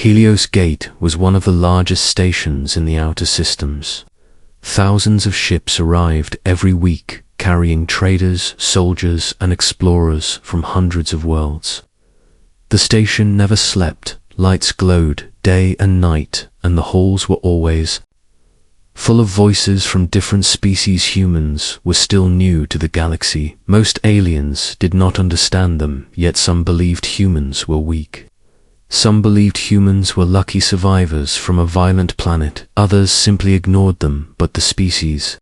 Helios Gate was one of the largest stations in the outer systems. Thousands of ships arrived every week, carrying traders, soldiers, and explorers from hundreds of worlds. The station never slept, lights glowed day and night, and the halls were always full of voices from different species. Humans were still new to the galaxy. Most aliens did not understand them, yet some believed humans were weak. Some believed humans were lucky survivors from a violent planet, others simply ignored them, but the species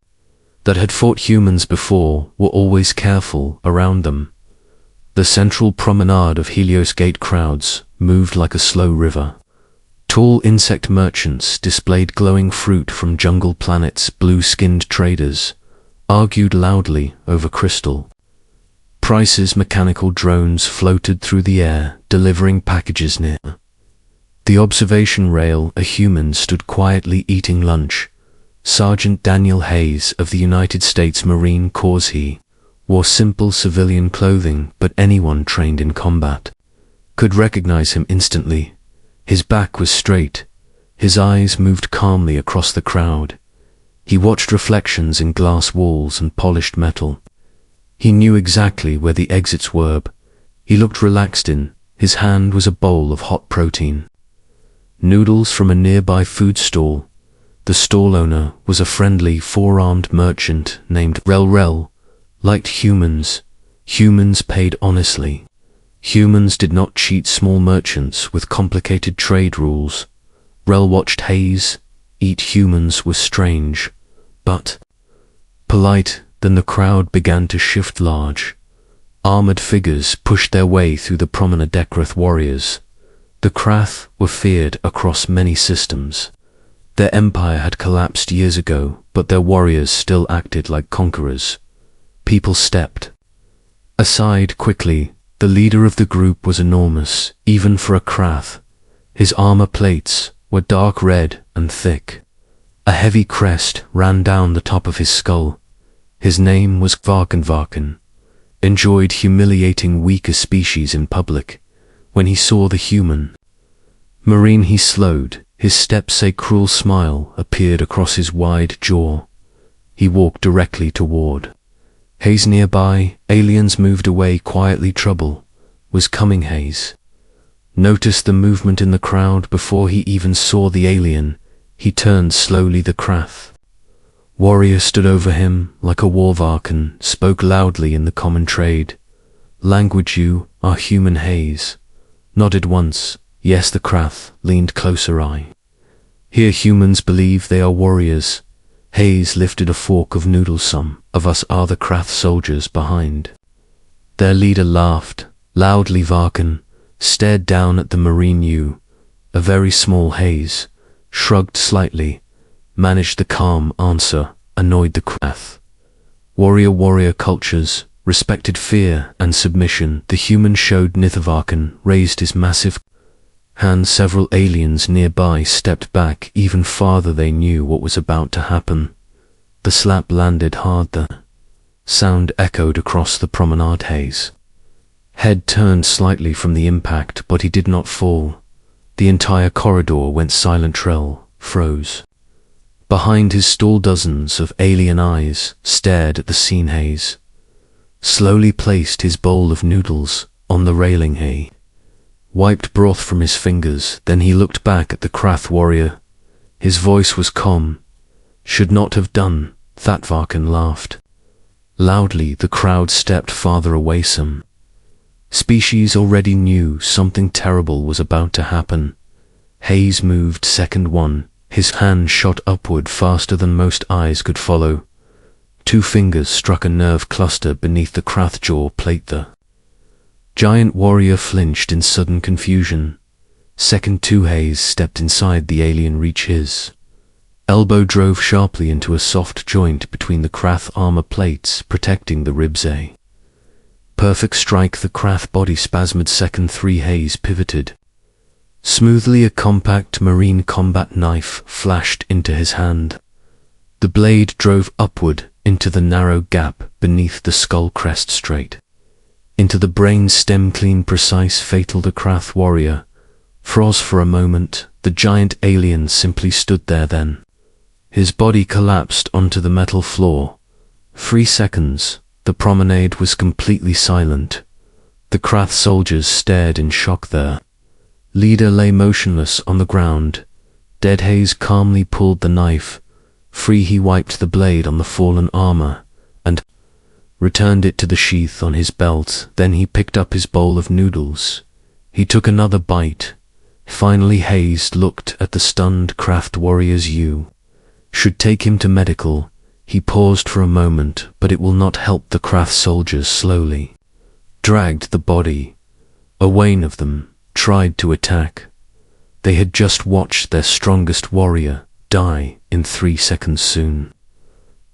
that had fought humans before were always careful around them. The central promenade of Helios Gate crowds moved like a slow river. Tall insect merchants displayed glowing fruit from jungle planets. Blue-skinned traders argued loudly over crystal prices. Mechanical drones floated through the air, delivering packages near the observation rail. A human stood quietly eating lunch. Sergeant Daniel Hayes of the United States Marine Corps. He wore simple civilian clothing, but anyone trained in combat could recognize him instantly. His back was straight. His eyes moved calmly across the crowd. He watched reflections in glass walls and polished metal. He knew exactly where the exits were. He looked relaxed. In his hand was a bowl of hot protein noodles from a nearby food stall. The stall owner was a friendly, four-armed merchant named Rel. Liked humans. Humans paid honestly. Humans did not cheat small merchants with complicated trade rules. Rel watched Hayes eat. Humans were strange, but polite. Then the crowd began to shift. Large, armored figures pushed their way through the promenade. Dekrath warriors. The Krath were feared across many systems. Their empire had collapsed years ago, but their warriors still acted like conquerors. People stepped aside quickly. The leader of the group was enormous, even for a Krath. His armor plates were dark red and thick. A heavy crest ran down the top of his skull. His name was Varkan. Enjoyed humiliating weaker species in public. When he saw the human Marine, he slowed. His steps. A cruel smile appeared across his wide jaw. He walked directly toward Hayes. Nearby, aliens moved away quietly. Trouble was coming. Hayes noticed the movement in the crowd before he even saw the alien. He turned slowly. The Krath warrior stood over him like a war. Varkan spoke loudly in the common trade language. You are human? Hayes nodded once. Yes. The Krath leaned closer. I hear humans believe they are warriors. Hayes lifted a fork of noodles. Some of us are the Krath soldiers behind their leader. Laughed loudly. Varkan stared down at the Marine. You, a very small. Hayes shrugged slightly, managed the calm answer. Annoyed. The Krath warrior cultures respected fear and submission. The human showed Varkan raised his massive hand. Several aliens nearby stepped back even farther. They knew what was about to happen. The slap landed hard. The sound echoed across the promenade. Hayes' head turned slightly from the impact, but he did not fall. The entire corridor went silent. Rel froze. Behind his stall, dozens of alien eyes stared at the scene. Hayes slowly placed his bowl of noodles on the railing. He wiped broth from his fingers. Then he looked back at the Krath warrior. His voice was calm. Should not have done that. Varkan laughed loudly. The crowd stepped farther away. Some species already knew something terrible was about to happen. Hayes moved. Second one. His hand shot upward faster than most eyes could follow. 2 fingers struck a nerve cluster beneath the Krath jaw plate. The giant warrior flinched in sudden confusion. Second 2. Hayes stepped inside the alien reach. His elbow drove sharply into a soft joint between the Krath armor plates, protecting the ribs. A perfect strike. The Krath body spasmed. Second 3. Hayes pivoted smoothly. A compact Marine combat knife flashed into his hand. The blade drove upward into the narrow gap beneath the skull crest, straight into the brain stem. Clean, precise, fatal. The Krath warrior Froze for a moment, the giant alien simply stood there then. His body collapsed onto the metal floor. 3 seconds, the promenade was completely silent. The Krath soldiers stared in shock there. Leader lay motionless on the ground. Dead Hayes calmly pulled the knife. Free he wiped the blade on the fallen armor, and returned it to the sheath on his belt. Then he picked up his bowl of noodles. He took another bite. Finally Hayes looked at the stunned Krath warriors. You should take him to medical. He paused for a moment, but it will not help. The Krath soldiers slowly dragged the body. A wane of them tried to attack. They had just watched their strongest warrior die in 3 seconds soon.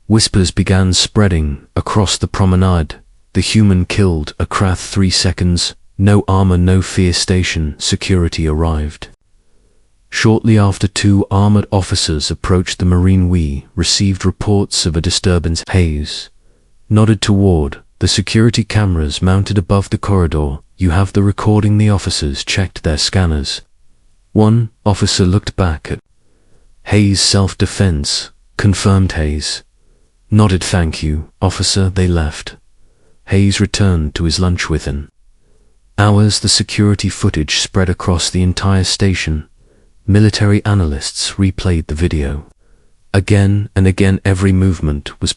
Whispers began spreading across the promenade. The human killed a Krath. 3 seconds. No armor, no fear. Station security arrived. Shortly after, 2 armored officers approached the Marine. We received reports of a disturbance. Hayes nodded toward the security cameras mounted above the corridor. You have the recording. The officers checked their scanners. One officer looked back at Hayes. Self-defense, confirmed. Hayes nodded. Thank you, officer. They left. Hayes returned to his lunch. Within hours, the security footage spread across the entire station. Military analysts replayed the video. Again and again, every movement was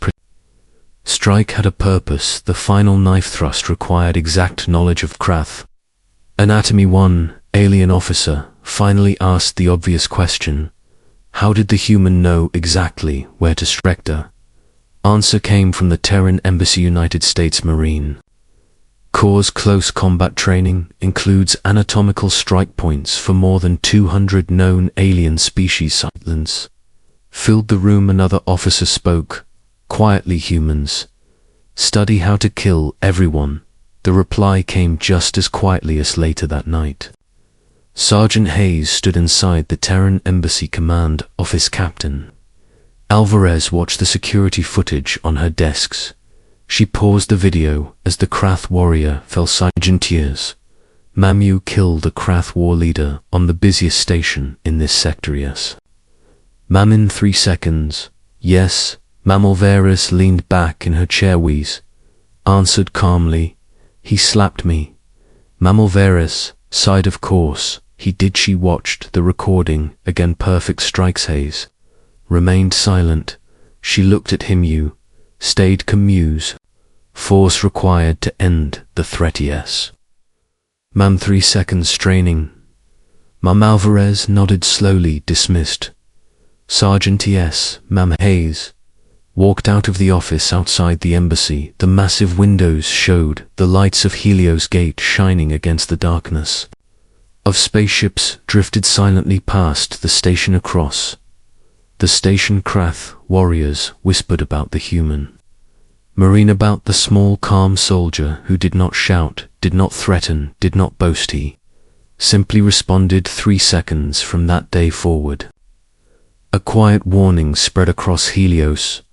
strike had a purpose. The final knife thrust required exact knowledge of Krath anatomy. One alien officer finally asked the obvious question. How did the human know exactly where to strike? The answer came from the Terran Embassy. United States Marine Corps' close combat training includes anatomical strike points for more than 200 known alien species. Silence filled the room. Another officer spoke quietly. Humans study how to kill everyone. The reply came just as quietly as later that night. Sergeant Hayes stood inside the Terran Embassy command office. Captain Alvarez watched the security footage on her desks. She paused the video as the Krath warrior fell silent in tears. Mamu killed a Krath war leader on the busiest station in this sector. Yes. Mam, in 3 seconds. Yes. Mamalveris leaned back in her chair. Wheeze answered calmly. He slapped me. Mamalveris sighed. Of course he did. She watched the recording again. Perfect strikes. Hayes remained silent. She looked at him. You stayed commuse. Force required to end the threat. Yes. Mam, 3 seconds. Straining. Mam. Alvarez nodded slowly. Dismissed. Sergeant. Yes, Mam. Hayes walked out of the office. Outside the embassy, the massive windows showed the lights of Helios Gate shining against the darkness of spaceships drifted silently past the station. Across the station, Krath warriors whispered about the human Marine, about the small, calm soldier who did not shout, did not threaten, did not boast. He simply responded. 3 seconds from that day forward, a quiet warning spread across Helios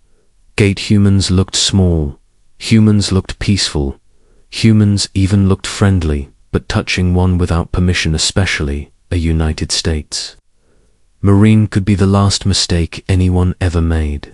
Gate. Humans looked small. Humans looked peaceful. Humans even looked friendly, but touching one without permission, especially a United States Marine, could be the last mistake anyone ever made.